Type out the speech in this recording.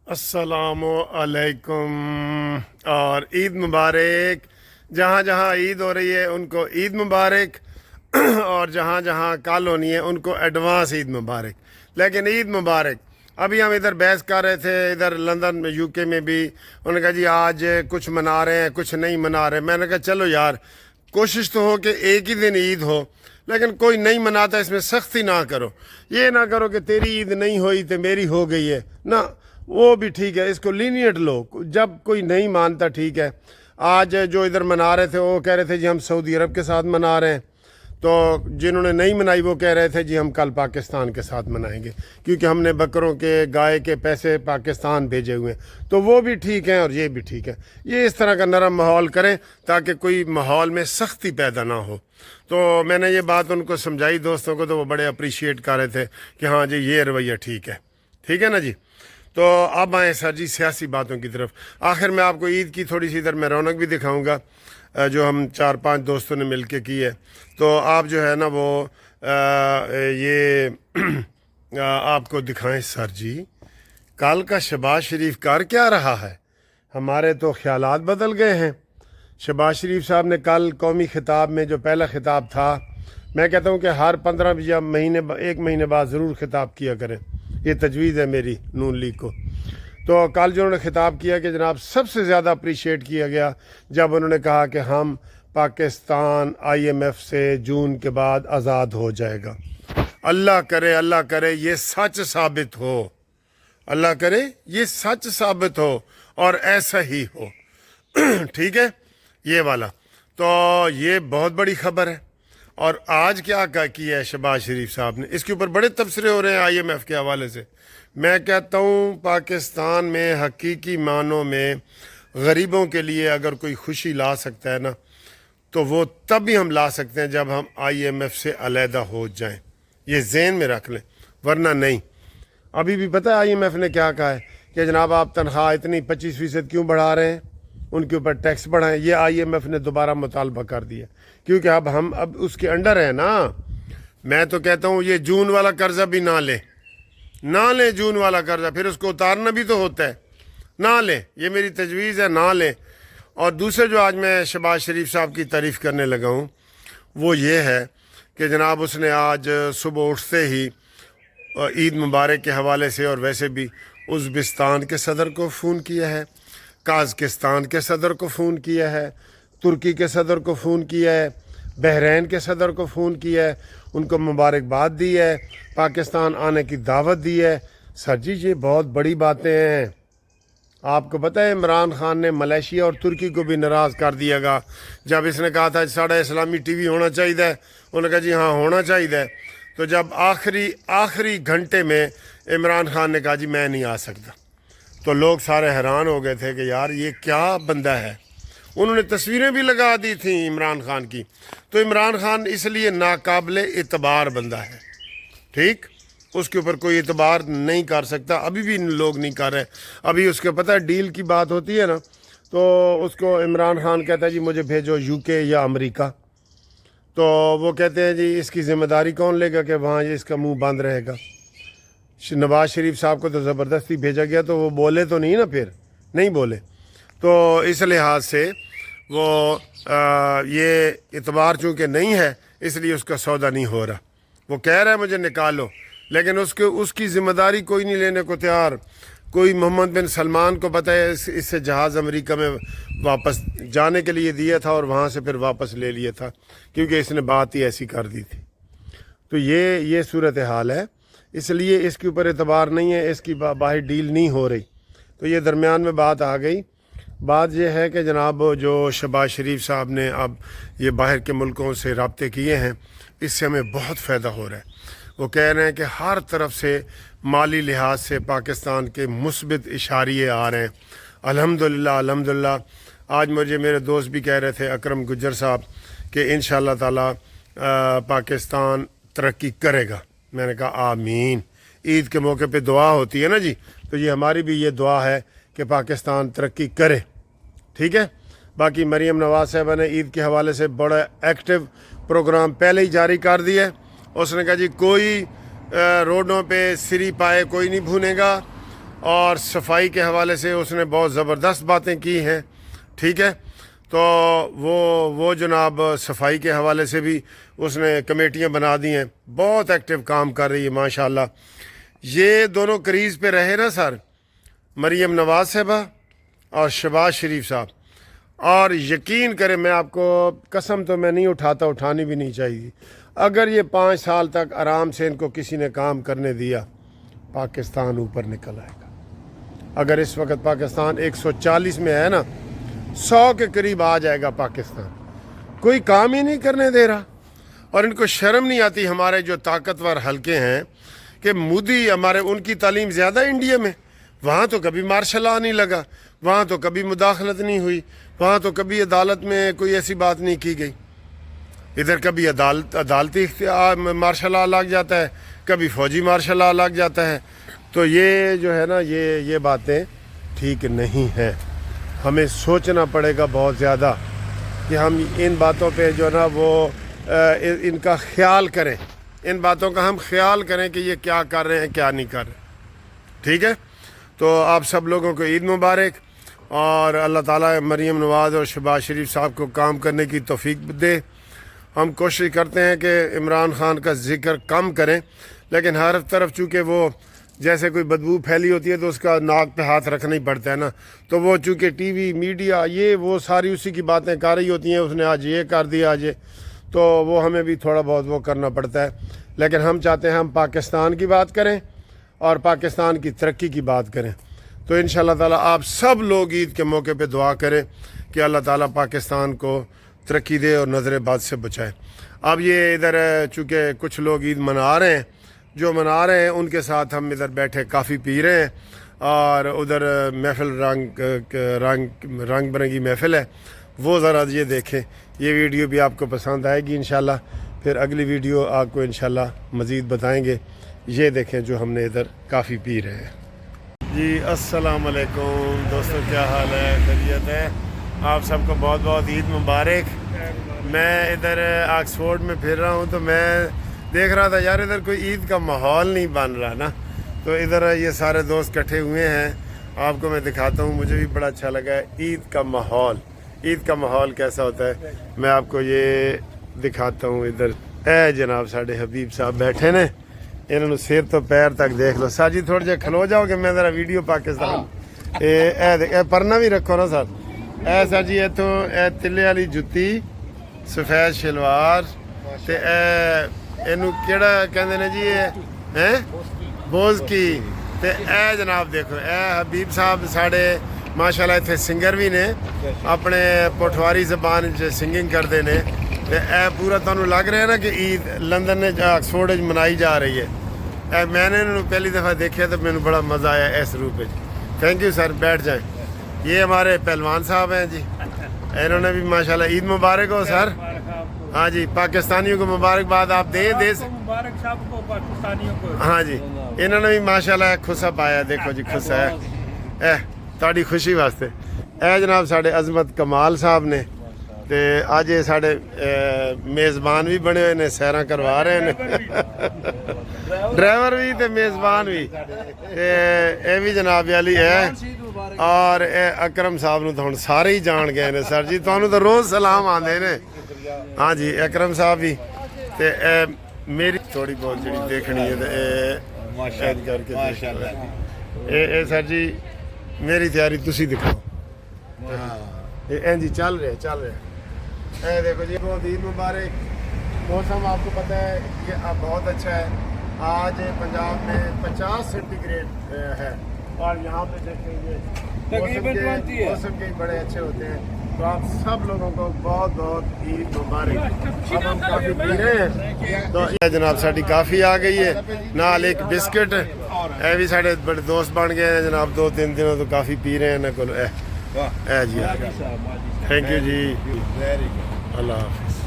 السلام علیکم اور عید مبارک۔ جہاں جہاں عید ہو رہی ہے ان کو عید مبارک، اور جہاں جہاں کل ہونی ہے ان کو ایڈوانس عید مبارک، لیکن عید مبارک۔ ابھی ہم ادھر بحث کر رہے تھے، ادھر لندن میں UK میں بھی انہوں نے کہا جی آج کچھ منا رہے ہیں کچھ نہیں منا رہے۔ میں نے کہا چلو یار کوشش تو ہو کہ ایک ہی دن عید ہو، لیکن کوئی نہیں مناتا اس میں سختی نہ کرو۔ یہ نہ کرو کہ تیری عید نہیں ہوئی تو میری ہو گئی ہے، نہ وہ بھی ٹھیک ہے، اس کو لینیٹ لو۔ جب کوئی نہیں مانتا ٹھیک ہے۔ آج جو ادھر منا رہے تھے وہ کہہ رہے تھے جی ہم سعودی عرب کے ساتھ منا رہے ہیں، تو جنہوں نے نہیں منائی وہ کہہ رہے تھے جی ہم کل پاکستان کے ساتھ منائیں گے، کیونکہ ہم نے بکروں کے گائے کے پیسے پاکستان بھیجے ہوئے ہیں، تو وہ بھی ٹھیک ہیں اور یہ بھی ٹھیک ہے۔ یہ اس طرح کا نرم ماحول کریں تاکہ کوئی ماحول میں سختی پیدا نہ ہو۔ تو میں نے یہ بات ان کو سمجھائی دوستوں کو، تو وہ بڑے اپریشیٹ کر رہے تھے کہ ہاں جی یہ رویہ ٹھیک ہے نا جی۔ تو اب آئیں سر جی سیاسی باتوں کی طرف۔ آخر میں آپ کو عید کی تھوڑی سی ادھر میں رونق بھی دکھاؤں گا جو ہم 4-5 دوستوں نے مل کے کی ہے۔ تو آپ جو ہے نا وہ یہ آپ کو دکھائیں سر جی کل کا شہباز شریف کر کیا رہا ہے۔ ہمارے تو خیالات بدل گئے ہیں۔ شہباز شریف صاحب نے کل قومی خطاب میں جو پہلا خطاب تھا، میں کہتا ہوں کہ ہر 15 یا ایک مہینے بعد ضرور خطاب کیا کریں، یہ تجویز ہے میری نون لیگ کو۔ تو کل جو انہوں نے خطاب کیا کہ جناب سب سے زیادہ اپریشیٹ کیا گیا جب انہوں نے کہا کہ ہم پاکستان IMF سے جون کے بعد آزاد ہو جائے گا۔ اللہ کرے یہ سچ ثابت ہو، اللہ کرے یہ سچ ثابت ہو اور ایسا ہی ہو۔ ٹھیک ہے یہ والا، تو یہ بہت بڑی خبر ہے۔ اور آج کیا کیا ہے شہباز شریف صاحب نے، اس کے اوپر بڑے تبصرے ہو رہے ہیں IMF کے حوالے سے۔ میں کہتا ہوں پاکستان میں حقیقی معنوں میں غریبوں کے لیے اگر کوئی خوشی لا سکتا ہے نا، تو وہ تب بھی ہم لا سکتے ہیں جب ہم IMF سے علیحدہ ہو جائیں، یہ ذہن میں رکھ لیں، ورنہ نہیں۔ ابھی بھی پتہ ہے IMF نے کیا کہا ہے کہ جناب آپ تنخواہ اتنی 25% کیوں بڑھا رہے ہیں، ان کے اوپر ٹیکس بڑھائیں۔ یہ IMF نے دوبارہ مطالبہ کر دیا کیونکہ ہم اس کے انڈر ہیں نا۔ میں تو کہتا ہوں یہ جون والا قرضہ بھی نہ لیں جون والا قرضہ، پھر اس کو اتارنا بھی تو ہوتا ہے، نہ لیں، یہ میری تجویز ہے، نہ لیں۔ اور دوسرے جو آج میں شہباز شریف صاحب کی تعریف کرنے لگا ہوں وہ یہ ہے کہ جناب اس نے آج صبح اٹھتے ہی عید مبارک کے حوالے سے اور ویسے بھی ازبکستان کے صدر کو فون کیا ہے، قازقستان کے صدر کو فون کیا ہے، ترکی کے صدر کو فون کیا ہے، بحرین کے صدر کو فون کیا ہے، ان کو مبارکباد دی ہے، پاکستان آنے کی دعوت دی ہے۔ سر جی یہ بہت بڑی باتیں ہیں۔ آپ کو پتہ ہے عمران خان نے ملیشیا اور ترکی کو بھی ناراض کر دیا گا جب اس نے کہا تھا ساڑھا اسلامی TV ہونا چاہیے، انہوں نے کہا جی ہاں ہونا چاہیے۔ تو جب آخری گھنٹے میں عمران خان نے کہا جی میں نہیں آ سکتا، تو لوگ سارے حیران ہو گئے تھے کہ یار یہ کیا بندہ ہے۔ انہوں نے تصویریں بھی لگا دی تھیں عمران خان کی، تو عمران خان اس لیے ناقابل اعتبار بندہ ہے، ٹھیک، اس کے اوپر کوئی اعتبار نہیں کر سکتا، ابھی بھی لوگ نہیں کر رہے۔ ابھی اس کے پتہ ہے ڈیل کی بات ہوتی ہے نا، تو اس کو عمران خان کہتا ہے جی مجھے بھیجو UK یا امریکہ، تو وہ کہتے ہیں جی اس کی ذمہ داری کون لے گا کہ وہاں اس کا منہ بند رہے گا۔ نواز شریف صاحب کو تو زبردستی بھیجا گیا، تو وہ بولے تو نہیں نا، پھر نہیں بولے، تو اس لحاظ سے وہ یہ اعتبار چونکہ نہیں ہے اس لیے اس کا سودا نہیں ہو رہا۔ وہ کہہ رہا ہے مجھے نکالو، لیکن اس کی ذمہ داری کوئی نہیں لینے کو تیار۔ کوئی محمد بن سلمان کو پتہ ہے اس سے جہاز امریکہ میں واپس جانے کے لیے دیا تھا اور وہاں سے پھر واپس لے لیا تھا، کیونکہ اس نے بات ہی ایسی کر دی تھی۔ تو یہ صورتحال ہے، اس لیے اس کے اوپر اعتبار نہیں ہے، اس کی باہر ڈیل نہیں ہو رہی، تو یہ درمیان میں بات آ گئی۔ بات یہ ہے کہ جناب جو شہباز شریف صاحب نے اب یہ باہر کے ملکوں سے رابطے کیے ہیں، اس سے ہمیں بہت فائدہ ہو رہا ہے۔ وہ کہہ رہے ہیں کہ ہر طرف سے مالی لحاظ سے پاکستان کے مثبت اشاریے آ رہے ہیں، الحمدللہ۔ آج مجھے میرے دوست بھی کہہ رہے تھے اکرم گجر صاحب کہ انشاءاللہ تعالی پاکستان ترقی کرے گا۔ میں نے کہا آمین۔ عید کے موقع پہ دعا ہوتی ہے نا جی، تو یہ ہماری بھی یہ دعا ہے کہ پاکستان ترقی کرے، ٹھیک ہے۔ باقی مریم نواز صاحبہ نے عید کے حوالے سے بڑا ایکٹیو پروگرام پہلے ہی جاری کر دیا ہے۔ اس نے کہا جی کوئی روڈوں پہ سری پائے کوئی نہیں بھونے گا، اور صفائی کے حوالے سے اس نے بہت زبردست باتیں کی ہیں، ٹھیک ہے. تو وہ جناب صفائی کے حوالے سے بھی اس نے کمیٹیاں بنا دی ہیں، بہت ایکٹیو کام کر رہی ہے ماشاءاللہ. یہ دونوں کریز پہ رہے نا سر، مریم نواز صاحبہ اور شہباز شریف صاحب. اور یقین کریں، میں آپ کو قسم تو میں نہیں اٹھاتا، اٹھانی بھی نہیں چاہیے، اگر یہ 5 سال تک آرام سے ان کو کسی نے کام کرنے دیا، پاکستان اوپر نکل آئے گا. اگر اس وقت پاکستان 140 میں ہے نا، 100 کے قریب آ جائے گا پاکستان. کوئی کام ہی نہیں کرنے دے رہا. اور ان کو شرم نہیں آتی، ہمارے جو طاقتور حلقے ہیں، کہ مودی ہمارے، ان کی تعلیم زیادہ انڈیا میں، وہاں تو کبھی مارشل لا نہیں لگا، وہاں تو کبھی مداخلت نہیں ہوئی، وہاں تو کبھی عدالت میں کوئی ایسی بات نہیں کی گئی. ادھر کبھی عدالتی مارشل لا لگ جاتا ہے، کبھی فوجی مارشل لا لگ جاتا ہے. تو یہ جو ہے نا، یہ باتیں ٹھیک نہیں ہیں. ہمیں سوچنا پڑے گا بہت زیادہ کہ ہم ان باتوں پہ جو ہے نا وہ ان کا خیال کریں، ان باتوں کا ہم خیال کریں کہ یہ کیا کر رہے ہیں، کیا نہیں کر رہے. ٹھیک ہے. تو آپ سب لوگوں کو عید مبارک، اور اللہ تعالیٰ مریم نواز اور شہباز شریف صاحب کو کام کرنے کی توفیق دے. ہم کوشش کرتے ہیں کہ عمران خان کا ذکر کم کریں، لیکن ہر طرف چونکہ وہ جیسے کوئی بدبو پھیلی ہوتی ہے تو اس کا ناک پہ ہاتھ رکھنا ہی پڑتا ہے نا. تو وہ چونکہ ٹی وی میڈیا یہ وہ ساری اسی کی باتیں کر رہی ہوتی ہیں، اس نے آج یہ کر دیا آج یہ، تو وہ ہمیں بھی تھوڑا بہت وہ کرنا پڑتا ہے. لیکن ہم چاہتے ہیں ہم پاکستان کی بات کریں اور پاکستان کی ترقی کی بات کریں. تو انشاءاللہ تعالیٰ آپ سب لوگ عید کے موقع پہ دعا کریں کہ اللہ تعالیٰ پاکستان کو ترقی دے اور نظر بد سے بچائے. اب یہ ادھر چونکہ کچھ لوگ عید منا رہے ہیں، جو منا رہے ہیں ان کے ساتھ ہم ادھر بیٹھے کافی پی رہے ہیں، اور ادھر محفل رنگ برنگی محفل ہے، وہ ذرا یہ دیکھیں. یہ ویڈیو بھی آپ کو پسند آئے گی انشاءاللہ. پھر اگلی ویڈیو آپ کو انشاءاللہ مزید بتائیں گے. یہ دیکھیں جو ہم نے ادھر کافی پی رہے ہیں. جی السلام علیکم دوستوں، کیا حال ہے؟ خیریت ہے؟ آپ سب کو بہت بہت عید مبارک. میں ادھر آکسفورڈ میں پھر رہا ہوں، تو میں دیکھ رہا تھا یار ادھر کوئی عید کا ماحول نہیں بن رہا نا. تو ادھر یہ سارے دوست اکٹھے ہوئے ہیں، آپ کو میں دکھاتا ہوں. مجھے بھی بڑا اچھا لگا ہے عید کا ماحول. عید کا ماحول کیسا ہوتا ہے میں آپ کو یہ دکھاتا ہوں. ادھر اے جناب ساڈے حبیب صاحب بیٹھے نے، انہوں نے سر تو پیر تک دیکھ لو. سر جی تھوڑے جہے کھلو جاؤ کہ میں ذرا ویڈیو پاکستان. اے پرنا بھی رکھو نا سر. اے سر جی اتوں اے تلے والی جُتی، سفید شلوار، تے اینو کیڑا کہندے نے جی اے بوز کی. تے اے جناب دیکھو اے حبیب صاحب ساڈے ماشاءاللہ اتنے سنگر بھی نے، اپنے پٹواری زبان سنگنگ کرتے ہیں. اے پورا تمہیں لگ رہا ہے نا کہ عید لندن آکسفورڈ منائی جا رہی ہے. اے میں نے انہوں پہلی دفعہ دیکھا تو مجھے بڑا مزہ آیا اس روپ. تھینک یو سر، بیٹھ جائیں. یہ ہمارے پہلوان صاحب ہیں جی، انہوں نے بھی ماشاءاللہ عید مبارک ہو سر. ہاں جی، پاکستانیوں کو مبارکباد آپ دے ہاں جی. انہوں نے بھی ماشاءاللہ خصہ پایا. دیکھو جی خصہ ہے تاری خوشی واسطے. اے جناب ساڈے عظمت کمال صاحب نے، تے اج یہ ساڈے میزبان بھی بنے ہوئے نے، سیراں کروا رہے ہیں. ڈرائیور بھی تے میزبان بھی. اے بھی جناب علی ہے، اور اے اکرم صاحب نو تو ہن سارے ہی جان گئے نے. سر جی تانوں تو روز سلام آندے نے. ہاں جی اکرم صاحب بھی. تے اے میری تھوڑی بہت جڑی دیکھنی ہے تے کر کے اے سر جی میری تیاری تسی دکھاؤ. جی چل رہے. اے دیکھو جی بہت عید مبارک. موسم آپ کو پتہ ہے کہ اب بہت اچھا ہے. آج پنجاب میں 50 سینٹی گریڈ ہے، اور یہاں پہ دیکھیں گے موسم کے بڑے اچھے ہوتے ہیں. تو آپ سب لوگوں کو بہت بہت عید مبارک. اب ہم کافی پی رہے ہیں. تو جناب ساڈی کافی آ گئی ہے، نال ایک بسکٹ. اے بھی ساڈے بڑے دوست بن گئے ہیں جناب. 2-3 دنوں تو کافی پی رہے ہیں نا. اے جی تھینک یو جی. اللہ حافظ.